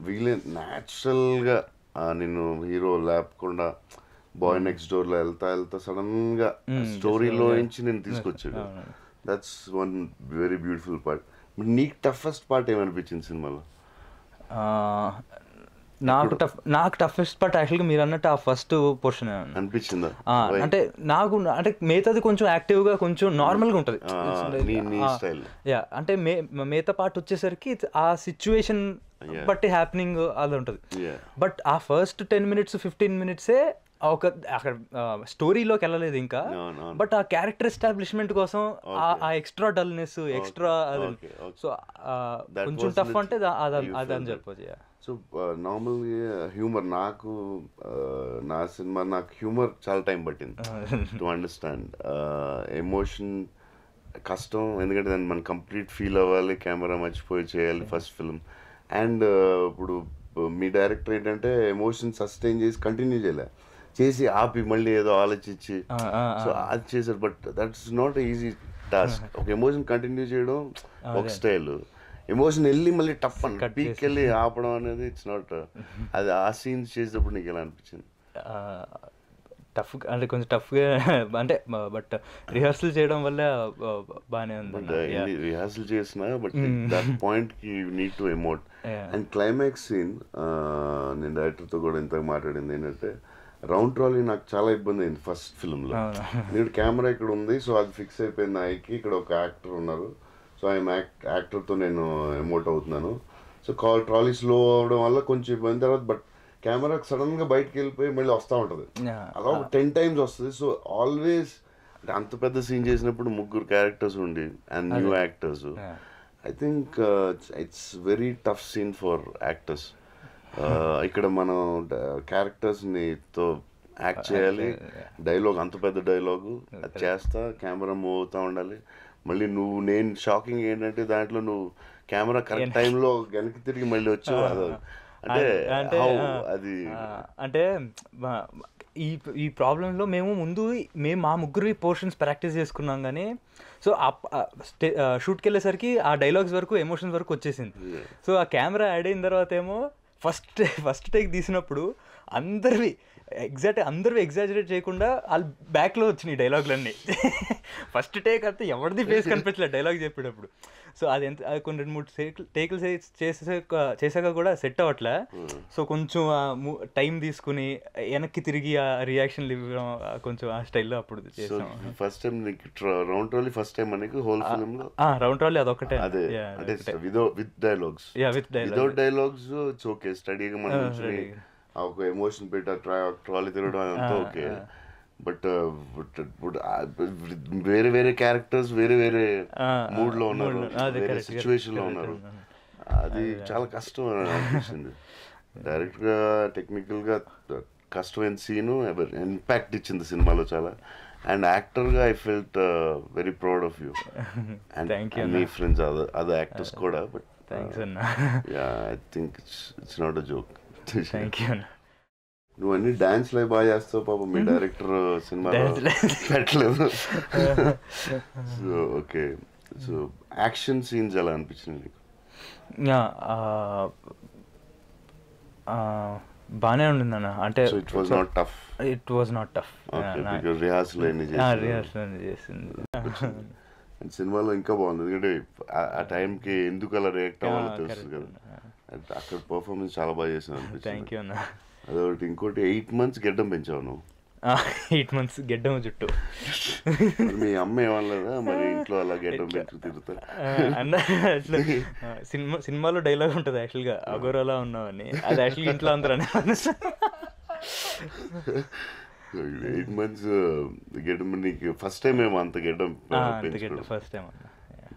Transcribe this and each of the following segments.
వీలైన న్యాచురల్గా నేను హీరో లేకుండా బాయ్ నెక్స్ట్ డోర్లో వెళ్తా సడన్గా స్టోరీలో నుంచి నేను తీసుకొచ్చాడు. That's one very beautiful part. నీకు టఫెస్ట్ పార్ట్ ఏమనిపించింది సినిమాలో? నాకు టఫెస్ట్ పార్ట్ యాక్చువల్గా మీరు అన్నట్టు ఆ ఫస్ట్ పోర్షన్ అనిపించిందా? అంటే నాకు అంటే మిగతాది కొంచెం యాక్టివ్గా కొంచెం నార్మల్గా ఉంటుంది. యా అంటే మిగతా పార్ట్ వచ్చేసరికి ఆ సిచ్యువేషన్ బట్టి హ్యాపెనింగ్ అది ఉంటుంది. బట్ ఆ ఫస్ట్ 10 minutes 15 minutes ఒక అక్కడ స్టోరీలోకి వెళ్ళలేదు ఇంకా. బట్ ఆ క్యారెక్టర్ ఎస్టాబ్లిష్మెంట్ కోసం ఆ ఎక్స్ట్రా డల్నెస్ ఎక్స్ట్రా సో కొంచెం టఫ్ అంటే అది అని చెప్పచ్చు. సో నార్మల్గా హ్యూమర్ నా సినిమా నాకు హ్యూమర్ చాలా టైం పట్టింది టు అండర్స్టాండ్. ఎమోషన్ కష్టం, ఎందుకంటే దాన్ని మనం కంప్లీట్ ఫీల్ అవ్వాలి, కెమెరా మర్చిపోయి చేయాలి ఫస్ట్ ఫిల్మ్. అండ్ ఇప్పుడు మీ డైరెక్టర్ ఏంటంటే ఎమోషన్ సస్టైన్ చేసి కంటిన్యూ చేసి ఆపి మళ్ళీ ఏదో ఆలోచించి సో అది చేశారు. But that's not easy task. ఒక ఎమోషన్ కంటిన్యూ చేయడం ఒక స్టైల్, ఎమోషన్ వెళ్ళి మళ్ళీ టఫ్ అని పీక్ వెళ్ళి ఆపడం అనేది ఇట్స్ నాట్. అది ఆ సీన్స్ చేసేటప్పుడు నీకు ఎలా అనిపించింది? టఫ్ అంటే కొంచెం టఫ్గా అంటే బట్ రిహార్సల్ చేయడం వల్ల బాగానే ఉంది. రిహార్సల్ చేసిన బట్ దట్ పాయింట్కి you need to emote. And climax scene నేను డైరెక్టర్తో కూడా ఇంతగా మాట్లాడింది ఏంటంటే, రౌండ్ ట్రాలీ నాకు చాలా ఇబ్బంది అయింది ఫస్ట్ ఫిల్మ్లో. నేను కెమెరా ఇక్కడ ఉంది, సో అది ఫిక్స్ అయిపోయింది ఐకి. ఇక్కడ ఒక యాక్టర్ ఉన్నారు, సో ఐఎమ్ యాక్టర్తో నేను ఎమోట్ అవుతున్నాను. సో ట్రాలీ స్లో అవడం వల్ల కొంచెం ఇబ్బంది. తర్వాత బట్ కెమెరాకి సడన్గా బయటకు వెళ్ళిపోయి మళ్ళీ వస్తూ ఉంటుంది, అలా ఒక 10 times వస్తుంది. సో ఆల్వేస్ అంటే అంత పెద్ద సీన్ చేసినప్పుడు 3 characters ఉండి and new actors, I think it's very tough scene for actors. ఇక్కడ మనం క్యారెక్టర్స్ని తో యాక్ట్ చేయాలి, డైలాగ్ అంత పెద్ద డైలాగు అది చేస్తా, కెమెరా మూవ్ అవుతూ ఉండాలి. మళ్ళీ నేను షాకింగ్ ఏంటంటే దాంట్లో నువ్వు కెమెరా కరెక్ట్ టైంలో వెనక్కి తిరిగి మళ్ళీ వచ్చావు. అంటే అది అంటే ఈ ప్రాబ్లంలో మేము మా ముగ్గురు పోర్షన్స్ ప్రాక్టీస్ చేసుకున్నాం కానీ, సో షూట్కి వెళ్ళేసరికి ఆ డైలాగ్స్ వరకు ఎమోషన్స్ వరకు వచ్చేసింది. సో ఆ కెమెరా యాడ్ అయిన తర్వాత ఏమో ఫస్ట్ టేక్ తీసినప్పుడు అందరివి ఎగ్జాజరేట్ చేయకుండా వాళ్ళు బ్యాక్లో వచ్చినాయి డైలాగులన్నీ. ఫస్ట్ టేక్ అయితే ఎవరిది ఫేస్ కనిపించలేదు డైలాగ్ చెప్పేటప్పుడు. సో అది కొన్ని 2-3 టేకులు చేసాక కూడా సెట్ అవ్వట్లే. సో కొంచెం టైం తీసుకుని వెనక్కి తిరిగి ఆ రియాక్షన్లు ఇవ్వడం కొంచెం ఆ స్టైల్లో అప్పుడు చేసాం. First time round trolley first time మనకి హోల్ ఫిల్మ్లో రౌండ్ ట్రాలీ అదొకటే with dialogues. Without dialogues it's okay, స్టడీగా మనం ఒక ఎమోషన్ పెట్టి ట్రాలీ తిరగడం అంతా ఓకే. బట్ వేరే క్యారెక్టర్స్ వేరే మూడ్లో ఉన్నారు, వేరే సిచ్యువేషన్లో ఉన్నారు. అది చాలా కష్టం అనిపించింది. డైరెక్ట్గా టెక్నికల్గా కష్టమైన సీను ఇంపాక్ట్ ఇచ్చింది సినిమాలో చాలా. అండ్ యాక్టర్గా I felt very proud of you and మీ ఫ్రెండ్స్ అదర్ యాక్టర్స్ కూడా. But I think it's not a joke. నువ్వు అన్ని డాన్స్ లైవ్ బాగా చేస్తావు పాపం, మీ డైరెక్టర్ సినిమా పెట్టలేదు. So okay, so action scenes ఎలా అనిపించింది నీకు? బాగానే ఉండింది అన్న. అంటే it was not tough. Rehearsal చేసింది. సినిమాలో ఇంకా బాగుంది, ఎందుకంటే ఆ టైంకి ఎందుకు అలా రియాక్ట్ అవ్వాలో తెలుస్తుంది కదా. అక్కడ పర్ఫార్మెన్స్ చాలా బాగా చేసాను అనిపించింది. అదొకటి. ఇంకోటి 8 months గెడ్డం పెంచావు నువ్వు. 8 months గెడ్డం జుట్టు. మీ అమ్మ ఏమనలేదా మరి ఇంట్లో అలా గెడ్డం పెంచు తిరుగుతా అన్న? సినిమాలో డైలాగ్ ఉంటుంది యాక్చువల్గా, అగోరాలా ఉన్నావని. అది యాక్చువల్గా ఇంట్లో అందరూ 8 months గెడ్డం. నీకు ఫస్ట్ టైం ఏమో అంత గెడ్డం ఫస్ట్ టైం అన్న.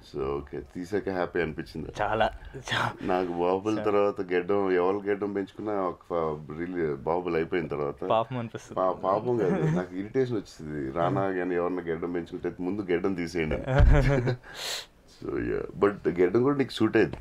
సో ఓకే, తీసాక హ్యాపీ అనిపించింది చాలా. నాకు బాహుబలి తర్వాత గెడ్డం ఎవరు గెడ్డం పెంచుకున్నా బాహుబలి అయిపోయిన తర్వాత పాపం అనిపిస్తుంది. పాపం కాదు, నాకు ఇరిటేషన్ వచ్చింది. రానా కానీ ఎవరన్నా గెడ్డం పెంచుకుంటే ముందు గెడ్డం తీసేయండి. సో బట్ గెడ్డం కూడా నీకు సూట్ అయింది.